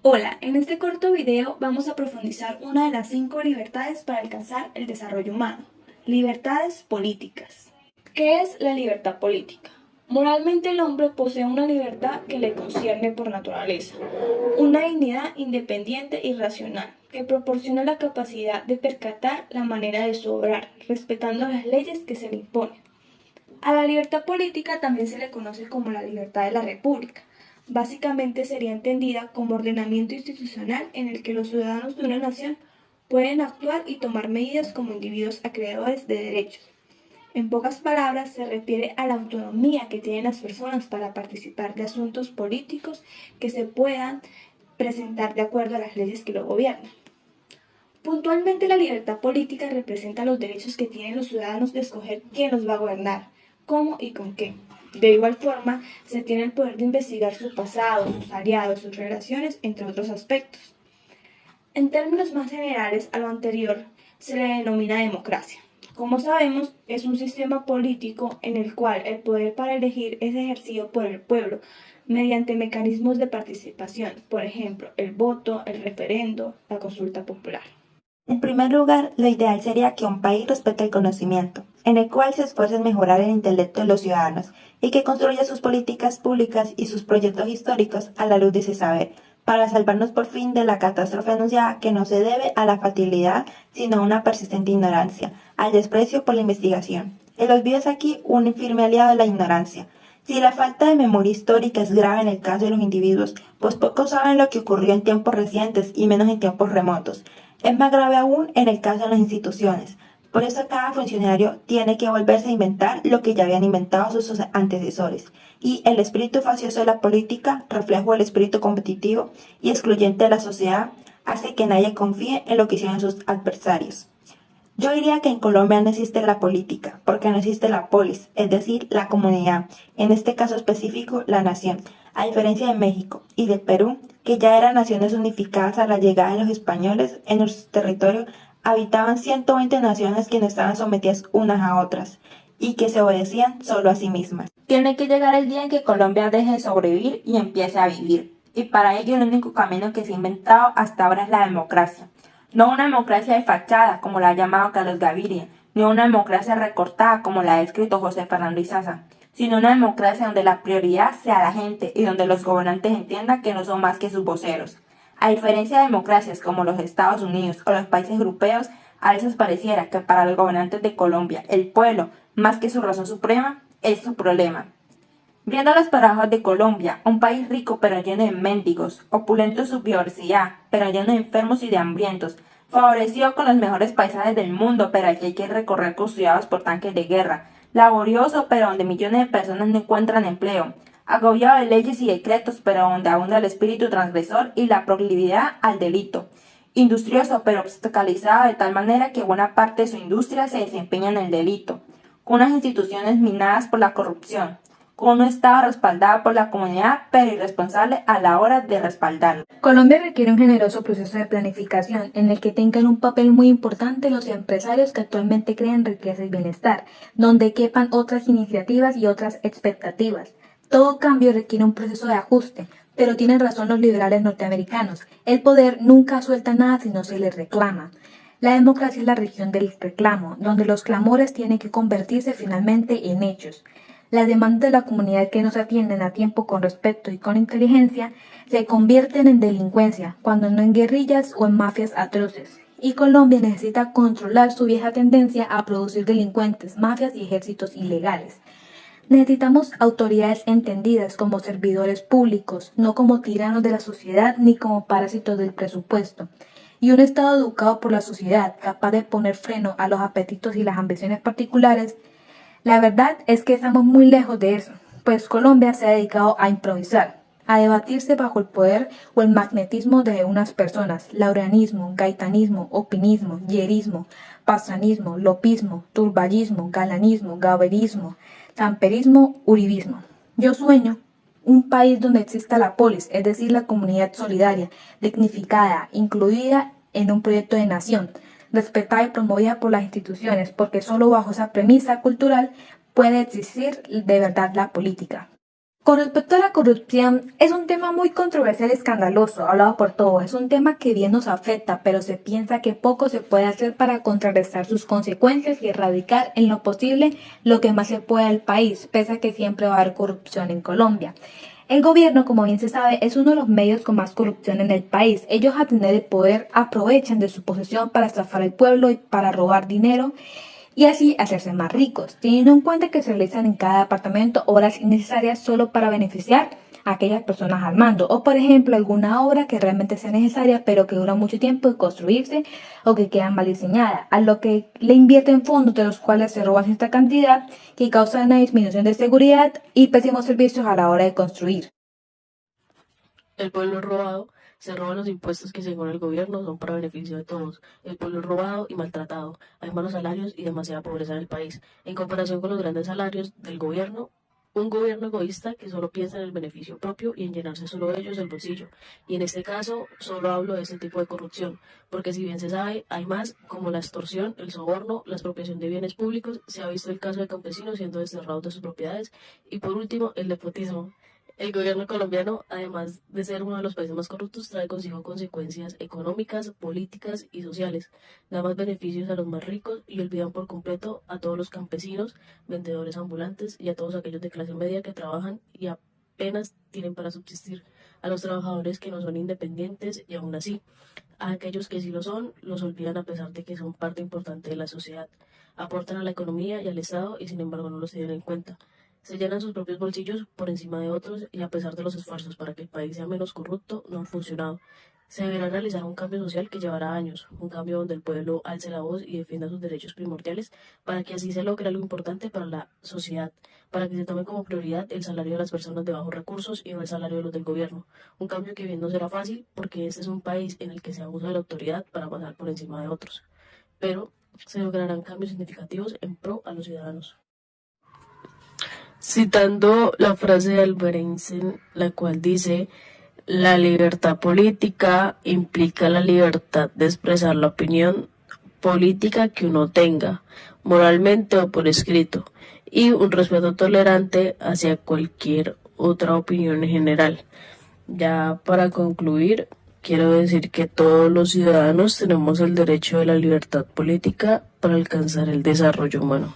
Hola, en este corto video vamos a profundizar una de las 5 libertades para alcanzar el desarrollo humano. Libertades políticas. ¿Qué es la libertad política? Moralmente el hombre posee una libertad que le concierne por naturaleza, una dignidad independiente y racional, que proporciona la capacidad de percatar la manera de su obrar, respetando las leyes que se le imponen. A la libertad política también se le conoce como la libertad de la república. Básicamente sería entendida como ordenamiento institucional en el que los ciudadanos de una nación pueden actuar y tomar medidas como individuos acreedores de derechos. En pocas palabras, se refiere a la autonomía que tienen las personas para participar de asuntos políticos que se puedan presentar de acuerdo a las leyes que lo gobiernan. Puntualmente, la libertad política representa los derechos que tienen los ciudadanos de escoger quién los va a gobernar, cómo y con qué. De igual forma, se tiene el poder de investigar su pasado, sus aliados, sus relaciones, entre otros aspectos. En términos más generales a lo anterior, se le denomina democracia. Como sabemos, es un sistema político en el cual el poder para elegir es ejercido por el pueblo mediante mecanismos de participación, por ejemplo, el voto, el referendo, la consulta popular. En primer lugar, lo ideal sería que un país respete el conocimiento, en el cual se esfuerce en mejorar el intelecto de los ciudadanos y que construya sus políticas públicas y sus proyectos históricos a la luz de ese saber, para salvarnos por fin de la catástrofe anunciada que no se debe a la fatalidad, sino a una persistente ignorancia, al desprecio por la investigación. El olvido es aquí un firme aliado de la ignorancia. Si la falta de memoria histórica es grave en el caso de los individuos, pues pocos saben lo que ocurrió en tiempos recientes y menos en tiempos remotos. Es más grave aún en el caso de las instituciones. Por eso cada funcionario tiene que volverse a inventar lo que ya habían inventado sus antecesores. Y el espíritu facioso de la política, reflejo del espíritu competitivo y excluyente de la sociedad, hace que nadie confíe en lo que hicieron sus adversarios. Yo diría que en Colombia no existe la política, porque no existe la polis, es decir, la comunidad, en este caso específico, la nación, a diferencia de México y de Perú, que ya eran naciones unificadas a la llegada de los españoles en nuestro territorio, habitaban 120 naciones que no estaban sometidas unas a otras y que se obedecían solo a sí mismas. Tiene que llegar el día en que Colombia deje de sobrevivir y empiece a vivir, y para ello el único camino que se ha inventado hasta ahora es la democracia. No una democracia de fachada, como la ha llamado Carlos Gaviria, ni una democracia recortada, como la ha escrito José Fernando Izaza, sino una democracia donde la prioridad sea la gente y donde los gobernantes entiendan que no son más que sus voceros. A diferencia de democracias como los Estados Unidos o los países europeos, a veces pareciera que para los gobernantes de Colombia, el pueblo, más que su razón suprema, es su problema. Viendo los parajes de Colombia, un país rico pero lleno de mendigos, opulento en su biodiversidad, pero lleno de enfermos y de hambrientos, favorecido con los mejores paisajes del mundo, pero al que hay que recorrer custodiados por tanques de guerra, laborioso pero donde millones de personas no encuentran empleo, agobiado de leyes y decretos, pero donde abunda el espíritu transgresor y la proclividad al delito, industrioso pero obstaculizado de tal manera que buena parte de su industria se desempeña en el delito, con unas instituciones minadas por la corrupción, con un Estado respaldado por la comunidad, pero irresponsable a la hora de respaldarlo. Colombia requiere un generoso proceso de planificación en el que tengan un papel muy importante los empresarios que actualmente crean riqueza y bienestar, donde quepan otras iniciativas y otras expectativas. Todo cambio requiere un proceso de ajuste, pero tienen razón los liberales norteamericanos. El poder nunca suelta nada si no se le reclama. La democracia es la región del reclamo, donde los clamores tienen que convertirse finalmente en hechos. Las demandas de la comunidad que no se atienden a tiempo con respeto y con inteligencia se convierten en delincuencia, cuando no en guerrillas o en mafias atroces. Y Colombia necesita controlar su vieja tendencia a producir delincuentes, mafias y ejércitos ilegales. Necesitamos autoridades entendidas como servidores públicos, no como tiranos de la sociedad ni como parásitos del presupuesto. Y un Estado educado por la sociedad, capaz de poner freno a los apetitos y las ambiciones particulares. La verdad es que estamos muy lejos de eso, pues Colombia se ha dedicado a improvisar, a debatirse bajo el poder o el magnetismo de unas personas, laureanismo, gaitanismo, opinismo, yerismo, pasanismo, lopismo, turballismo, galanismo, gaverismo, samperismo, uribismo. Yo sueño un país donde exista la polis, es decir, la comunidad solidaria, dignificada, incluida en un proyecto de nación, respetada y promovida por las instituciones, porque solo bajo esa premisa cultural puede existir de verdad la política. Con respecto a la corrupción, es un tema muy controversial y escandaloso, hablado por todos. Es un tema que bien nos afecta, pero se piensa que poco se puede hacer para contrarrestar sus consecuencias y erradicar en lo posible lo que más se pueda del país, pese a que siempre va a haber corrupción en Colombia. El gobierno, como bien se sabe, es uno de los medios con más corrupción en el país. Ellos a tener el poder aprovechan de su posesión para estafar al pueblo y para robar dinero y así hacerse más ricos, teniendo en cuenta que se realizan en cada departamento obras innecesarias solo para beneficiar a aquellas personas al mando, o por ejemplo alguna obra que realmente sea necesaria pero que dura mucho tiempo en construirse o que queda mal diseñada, a lo que le invierten fondos de los cuales se roban cierta cantidad que causa una disminución de seguridad y pésimos servicios a la hora de construir. El pueblo robado se roba los impuestos que según el gobierno son para beneficio de todos. El pueblo es robado y maltratado. Hay malos salarios y demasiada pobreza en el país. En comparación con los grandes salarios del gobierno, un gobierno egoísta que solo piensa en el beneficio propio y en llenarse solo ellos el bolsillo. Y en este caso solo hablo de este tipo de corrupción, porque si bien se sabe, hay más como la extorsión, el soborno, la expropiación de bienes públicos, se ha visto el caso de campesinos siendo desterrados de sus propiedades y por último el nepotismo. El gobierno colombiano, además de ser uno de los países más corruptos, trae consigo consecuencias económicas, políticas y sociales. Da más beneficios a los más ricos y olvidan por completo a todos los campesinos, vendedores ambulantes y a todos aquellos de clase media que trabajan y apenas tienen para subsistir. A los trabajadores que no son independientes y aún así, a aquellos que sí lo son, los olvidan a pesar de que son parte importante de la sociedad. Aportan a la economía y al Estado y sin embargo no los tienen en cuenta. Se llenan sus propios bolsillos por encima de otros y a pesar de los esfuerzos para que el país sea menos corrupto, no han funcionado. Se deberá realizar un cambio social que llevará años, un cambio donde el pueblo alce la voz y defienda sus derechos primordiales para que así se logre algo importante para la sociedad, para que se tome como prioridad el salario de las personas de bajos recursos y no el salario de los del gobierno. Un cambio que bien no será fácil porque este es un país en el que se abusa de la autoridad para pasar por encima de otros. Pero se lograrán cambios significativos en pro a los ciudadanos. Citando la frase de Albert Einstein, la cual dice, la libertad política implica la libertad de expresar la opinión política que uno tenga, moralmente o por escrito, y un respeto tolerante hacia cualquier otra opinión en general. Ya para concluir, quiero decir que todos los ciudadanos tenemos el derecho de la libertad política para alcanzar el desarrollo humano.